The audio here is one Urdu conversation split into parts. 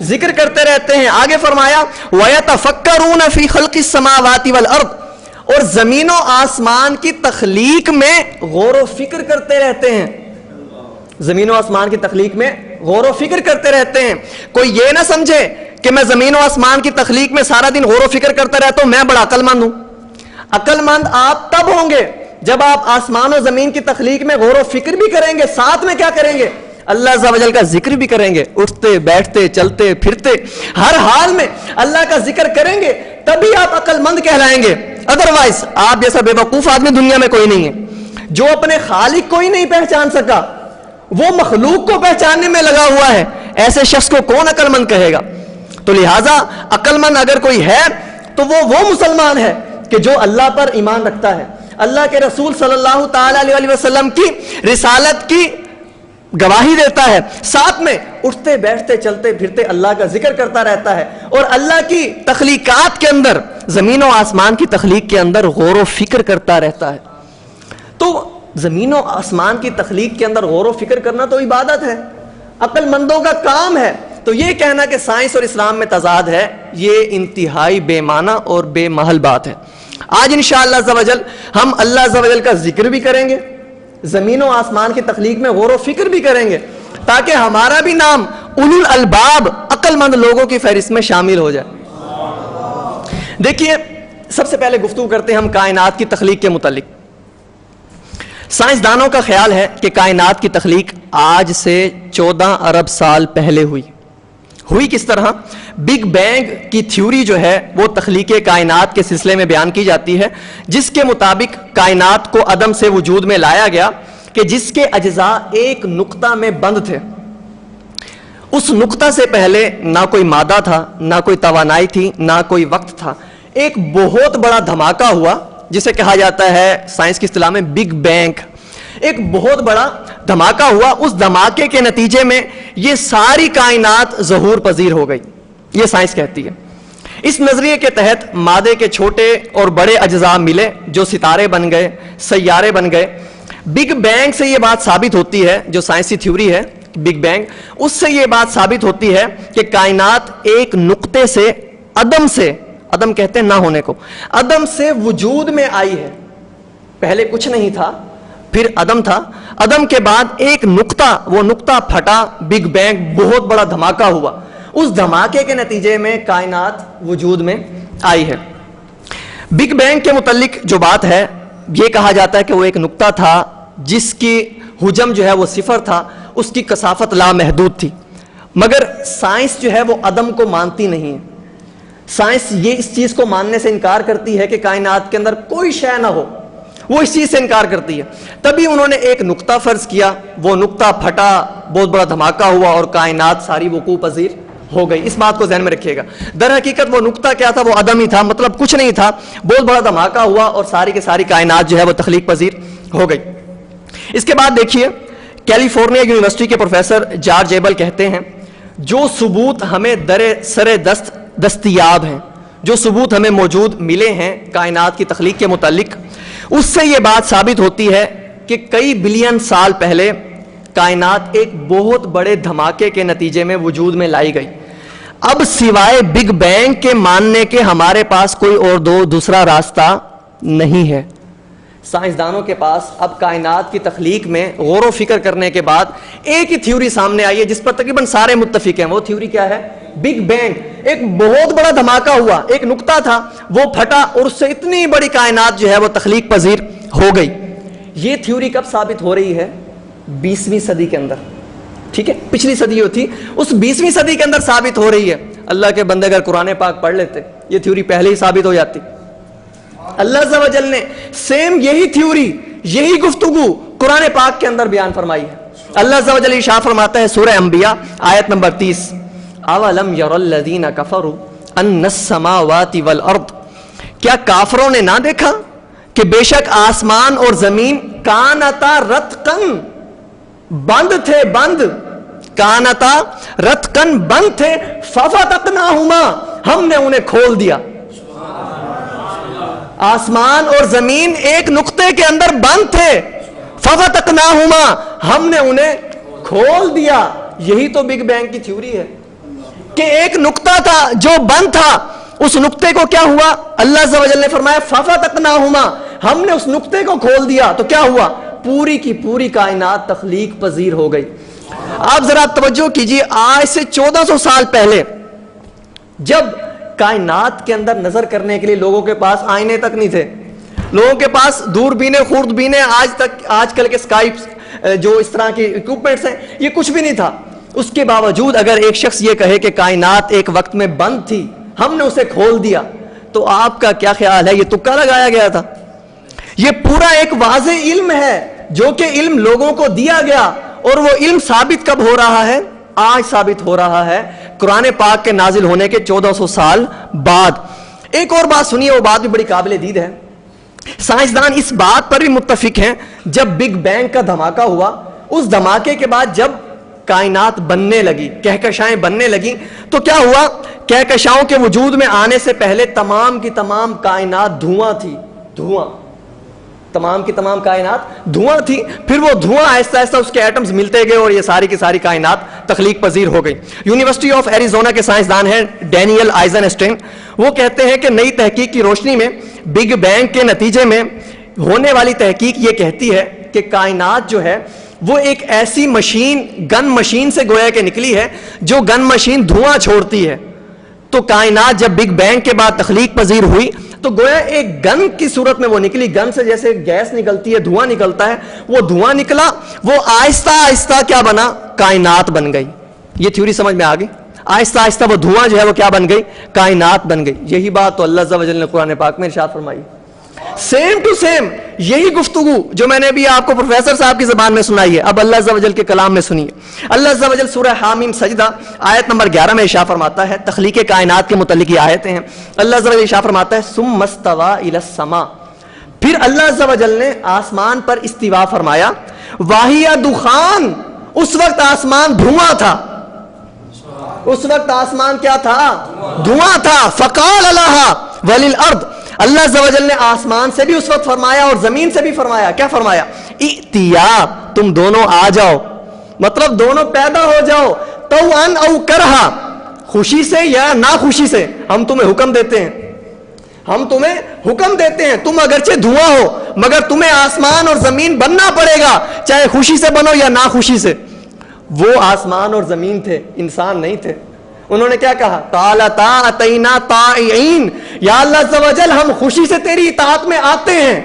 ذکر کرتے رہتے ہیں. آگے فرمایا وَيَتَفَكَّرُونَ فِي خَلْقِ السَّمَاوَاتِ وَالْأَرْضِ، اور زمین و آسمان کی تخلیق میں غور و فکر کرتے رہتے ہیں. زمین و آسمان کی تخلیق میں غور و فکر کرتے رہتے ہیں. کوئی یہ نہ سمجھے کہ میں زمین و آسمان کی تخلیق میں سارا دن غور و فکر کرتا رہتا ہوں، میں بڑا عقل مند ہوں. عقل مند آپ تب ہوں گے جب آپ آسمان و زمین کی تخلیق میں غور و فکر بھی کریں گے، ساتھ میں کیا کریں گے؟ اللہ عز و جل کا ذکر بھی کریں گے. اٹھتے بیٹھتے چلتے پھرتے ہر حال میں اللہ کا ذکر کریں گے، تبھی آپ عقل مند کہلائیں گے. ادروائز آپ جیسا بے وقوف آدمی دنیا میں کوئی نہیں ہے. جو اپنے خالق کو ہی نہیں پہچان سکا، وہ مخلوق کو پہچاننے میں لگا ہوا ہے، ایسے شخص کو کون عقل مند کہے گا؟ تو لہٰذا عقل مند اگر کوئی ہے تو وہ مسلمان ہے کہ جو اللہ پر ایمان رکھتا ہے، اللہ کے رسول صلی اللہ تعالی علیہ وسلم کی رسالت کی گواہی دیتا ہے، ساتھ میں اٹھتے بیٹھتے چلتے پھرتے اللہ کا ذکر کرتا رہتا ہے، اور اللہ کی تخلیقات کے اندر، زمین و آسمان کی تخلیق کے اندر غور و فکر کرتا رہتا ہے. تو زمین و آسمان کی تخلیق کے اندر غور و فکر کرنا تو عبادت ہے، عقل مندوں کا کام ہے. تو یہ کہنا کہ سائنس اور اسلام میں تضاد ہے، یہ انتہائی بے معنی اور بے محل بات ہے. آج انشاءاللہ عز و جل ہم اللہ عز و جل کا ذکر بھی کریں گے، زمین و آسمان کی تخلیق میں غور و فکر بھی کریں گے، تاکہ ہمارا بھی نام اولو الالباب عقل مند لوگوں کی فہرست میں شامل ہو جائے. دیکھیے، سب سے پہلے گفتگو کرتے ہیں ہم کائنات کی تخلیق کے متعلق. سائنسدانوں کا خیال ہے کہ کائنات کی تخلیق آج سے 14 ارب سال پہلے ہوئی. کس طرح؟ بگ بینگ کی تھیوری جو ہے وہ تخلیق کائنات کے سلسلے میں بیان کی جاتی ہے، جس کے مطابق کائنات کو عدم سے وجود میں لایا گیا کہ جس کے اجزاء ایک نقطہ میں بند تھے. اس نقطہ سے پہلے نہ کوئی مادہ تھا، نہ کوئی توانائی تھی، نہ کوئی وقت تھا. ایک بہت بڑا دھماکہ ہوا جسے کہا جاتا ہے سائنس کی اصطلاح میں بگ بینگ. ایک بہت بڑا دھماکہ ہوا، اس دھماکے کے نتیجے میں یہ ساری کائنات ظہور پذیر ہو گئی، یہ سائنس کہتی ہے. اس نظریے کے تحت مادے کے چھوٹے اور بڑے اجزاء ملے جو ستارے بن گئے، سیارے بن گئے. بگ بینگ سے یہ بات ثابت ہوتی ہے، جو سائنسی تھیوری ہے بگ بینگ، اس سے یہ بات ثابت ہوتی ہے کہ کائنات ایک نقطے سے، عدم کہتے ہیں نہ ہونے کو، عدم سے وجود میں آئی ہے. پہلے کچھ نہیں تھا، پھر عدم تھا، عدم کے بعد ایک نقطہ، وہ نقطہ پھٹا، بگ بینگ، بہت بڑا دھماکہ ہوا. اس دھماکے کے نتیجے میں کائنات وجود میں آئی ہے. بگ بینگ کے متعلق جو بات ہے، یہ کہا جاتا ہے کہ وہ ایک نقطہ تھا جس کی حجم جو ہے وہ صفر تھا، اس کی کثافت لامحدود تھی. مگر سائنس جو ہے وہ عدم کو مانتی نہیں ہے. سائنس یہ اس چیز کو ماننے سے انکار کرتی ہے کہ کائنات کے اندر کوئی شے نہ ہو، وہ اس چیز سے انکار کرتی ہے. تبھی انہوں نے ایک نقطہ فرض کیا، وہ نقطہ پھٹا، بہت بڑا دھماکہ ہوا اور کائنات ساری وقوع پذیر ہو گئی. اس بات کو ذہن میں رکھیے گا. در حقیقت وہ نقطہ کیا تھا؟ وہ عدم ہی تھا، مطلب کچھ نہیں تھا. بہت بڑا دھماکہ ہوا اور ساری کی ساری کائنات جو ہے وہ تخلیق پذیر ہو گئی. اس کے بعد دیکھیے، کیلیفورنیا یونیورسٹی کے پروفیسر جارج ایبل کہتے ہیں جو ثبوت ہمیں سر دستیاب ہیں، جو ثبوت ہمیں موجود ملے ہیں کائنات کی تخلیق کے متعلق، اس سے یہ بات ثابت ہوتی ہے کہ کئی بلین سال پہلے کائنات ایک بہت بڑے دھماکے کے نتیجے میں وجود میں لائی گئی. اب سوائے بگ بینگ کے ماننے کے ہمارے پاس کوئی اور دوسرا راستہ نہیں ہے. سائنسدانوں کے پاس اب کائنات کی تخلیق میں غور و فکر کرنے کے بعد ایک ہی تھیوری سامنے آئی ہے جس پر تقریباً سارے متفق ہیں. وہ تھیوری کیا ہے؟ Big bang. ایک بہت بڑا دھماکہ ہوا، ایک نقطہ تھا، وہ پھٹا اور اس سے اتنی بڑی کائنات جو ہے وہ تخلیق پذیر ہو گئی. یہ تھیوری کب ثابت ہو رہی ہے؟ 20ویں صدی کے اندر. ٹھیک ہے، پچھلی صدی ہوتی، اس 20ویں صدی کے اندر ثابت ہو رہی ہے. اللہ کے بندے اگر قرآن پاک پڑھ لیتے یہ تھیوری پہلے ہی ثابت ہو جاتی. اللہ عز و جل نے سیم یہی تھیوری، یہی گفتگو قرآن پاک کے اندر بیان فرمائی ہے. اللہ عز و جل ارشاد فرماتا ہے سورہ انبیاء آیت نمبر 30، اولم یر الذین کفروا ان السماوات والارض، کیا کافروں نے نہ دیکھا کہ بے شک آسمان اور زمین کانتا رتقن، بند تھے، بند، کانتا رتقن، بند تھے، ففتقناہما، ہم نے انہیں کھول دیا. آسمان اور زمین ایک نقطے کے اندر بند تھے، ففتقناہما، ہم نے انہیں کھول دیا. یہی تو بگ بینگ کی تھیوری ہے. کہ ایک نقطہ تھا جو بند تھا، اس نقطے کو کیا ہوا؟ اللہ عز و جل نے فرمایا فَفَتَقْنَاهُمَا، ہم نے اس نقطے کو کھول دیا تو کیا ہوا؟ پوری کی پوری کائنات تخلیق پذیر ہو گئی۔ آپ ذرا توجہ کیجئے، آج سے 1400 سال پہلے جب کائنات کے اندر نظر کرنے کے لیے لوگوں کے پاس آئینے تک نہیں تھے، لوگوں کے پاس دوربینیں خوردبینیں آج کل کے اسکائپ جو اس طرح کے اکوپمنٹس ہیں یہ کچھ بھی نہیں تھا، اس کے باوجود اگر ایک شخص یہ کہے کہ کائنات ایک وقت میں بند تھی، ہم نے اسے کھول دیا، تو آپ کا کیا خیال ہے؟ یہ تکا لگایا گیا تھا؟ یہ پورا ایک واضح علم ہے جو کہ علم لوگوں کو دیا گیا، اور وہ علم ثابت کب ہو رہا ہے؟ آج ثابت ہو رہا ہے، قرآن پاک کے نازل ہونے کے 1400 سال بعد۔ ایک اور بات سنیے، وہ بات بھی بڑی قابل دید ہے۔ سائنسدان اس بات پر بھی متفق ہیں، جب بگ بینگ کا دھماکہ ہوا، اس دھماکے کے بعد جب کائنات بننے لگی، کہکشائیں بننے لگی، تو کیا ہوا؟ کہکشاؤں کے وجود میں آنے سے پہلے تمام کی تمام کائنات دھواں تھی، دھواں، تمام کی تمام کائنات دھواں تھی۔ پھر وہ دھواں آہستہ آہستہ اس کے ایٹمز ملتے گئے اور یہ ساری کی ساری کائنات تخلیق پذیر ہو گئی۔ یونیورسٹی آف ایریزونا کے سائنسدان ہیں ڈینیل آئزنسٹین، وہ کہتے ہیں کہ نئی تحقیق کی روشنی میں بگ بینگ کے نتیجے میں ہونے والی تحقیق یہ کہتی ہے کہ کائنات جو ہے وہ ایک ایسی مشین، گن مشین سے گویا کہ نکلی ہے جو گن مشین دھواں چھوڑتی ہے۔ تو کائنات جب بگ بینگ کے بعد تخلیق پذیر ہوئی تو گویا ایک گن کی صورت میں وہ نکلی، گن سے جیسے گیس نکلتی ہے، دھواں نکلتا ہے، وہ دھواں نکلا، وہ آہستہ آہستہ کیا بنا؟ کائنات بن گئی۔ یہ تھیوری سمجھ میں آ گئی؟ آہستہ آہستہ وہ دھواں جو ہے وہ کیا بن گئی؟ کائنات بن گئی۔ یہی بات تو اللہ عز و جل نے قرآن پاک میں ارشاد فرمائی، سیم ٹو سیم یہی گفتگو جو میں نے بھی آپ کو پروفیسر صاحب کی زبان میں سنائی ہے، اب اللہ عز و جل کے کلام میں سنیے۔ اللہ عز و جل سورہ حامیم سجدہ آیت نمبر 11 میں ارشاد فرماتا ہے، تخلیق کائنات کے متعلق یہ آیتیں ہیں۔ اللہ عز و جل ارشاد فرماتا ہے ثم استوى الى السماء، پھر اللہ عز و جل نے آسمان پر استوا فرمایا، وَهِيَ دخان، اس وقت آسمان دھواں تھا، اس وقت آسمان کیا تھا؟ دھواں تھا۔ فقال لها وللارض، اللہ عز و جل نے آسمان سے بھی اس وقت فرمایا اور زمین سے بھی فرمایا، کیا فرمایا؟ ائتیا، تم دونوں آ جاؤ، مطلب دونوں پیدا ہو جاؤ، طوعا او کرہا، خوشی سے یا ناخوشی سے، ہم تمہیں حکم دیتے ہیں، ہم تمہیں حکم دیتے ہیں، تم اگرچہ دھواں ہو مگر تمہیں آسمان اور زمین بننا پڑے گا، چاہے خوشی سے بنو یا ناخوشی سے۔ وہ آسمان اور زمین تھے، انسان نہیں تھے۔ انہوں نے کیا کہا؟ قالتا اتینا طائعین، یا اللہ عز و جل ہم خوشی سے تیری اطاعت میں آتے ہیں۔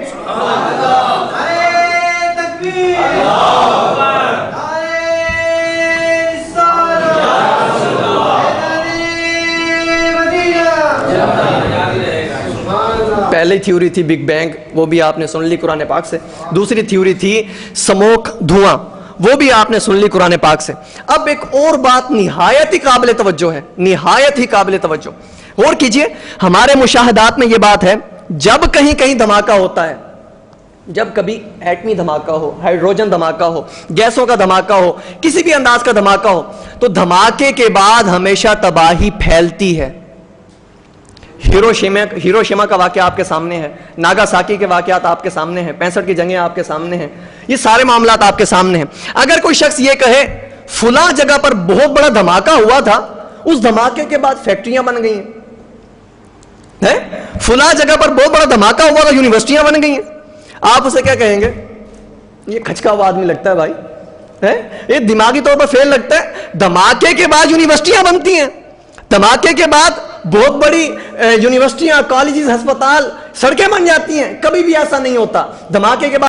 پہلی تھیوری تھی بگ بینگ، وہ بھی آپ نے سن لی قرآن پاک سے۔ دوسری تھیوری تھی سموک، دھواں، وہ بھی آپ نے سن لی قرآن پاک سے۔ اب ایک اور بات نہایت ہی قابل توجہ ہے، نہایت ہی قابل توجہ، اور کیجئے، ہمارے مشاہدات میں یہ بات ہے، جب کہیں کہیں دھماکہ ہوتا ہے، جب کبھی ایٹمی دھماکہ ہو، ہائیڈروجن دھماکہ ہو، گیسوں کا دھماکہ ہو، کسی بھی انداز کا دھماکہ ہو، تو دھماکے کے بعد ہمیشہ تباہی پھیلتی ہے۔ ہیروشیما کا واقعہ آپ کے سامنے ہے، ناگاساکی کے واقعات آپ کے سامنے ہیں، 65 کی جنگیں آپ کے سامنے ہیں، یہ سارے معاملات آپ کے سامنے ہیں۔ اگر کوئی شخص یہ کہے فلاں جگہ پر بہت بڑا دھماکہ ہوا تھا، اس دھماکے کے بعد فیکٹریاں بن گئی ہیں، فلاں جگہ پر بہت بڑا دھماکہ ہوا تھا، یونیورسٹیاں بن گئی ہیں، آپ اسے کیا کہیں گے؟ یہ کھچکا ہوا آدمی لگتا ہے بھائی، یہ دماغی طور پر فیل لگتا ہے۔ دھماکے کے بعد یونیورسٹیاں بنتی ہیں، دھماکے کے بعد بہت بڑی یونیورسٹیاں، کالجز، ہسپتال، سڑکیں بن جاتی ہیں، کبھی بھی ایسا نہیں ہوتا۔ دھماکے کے بعد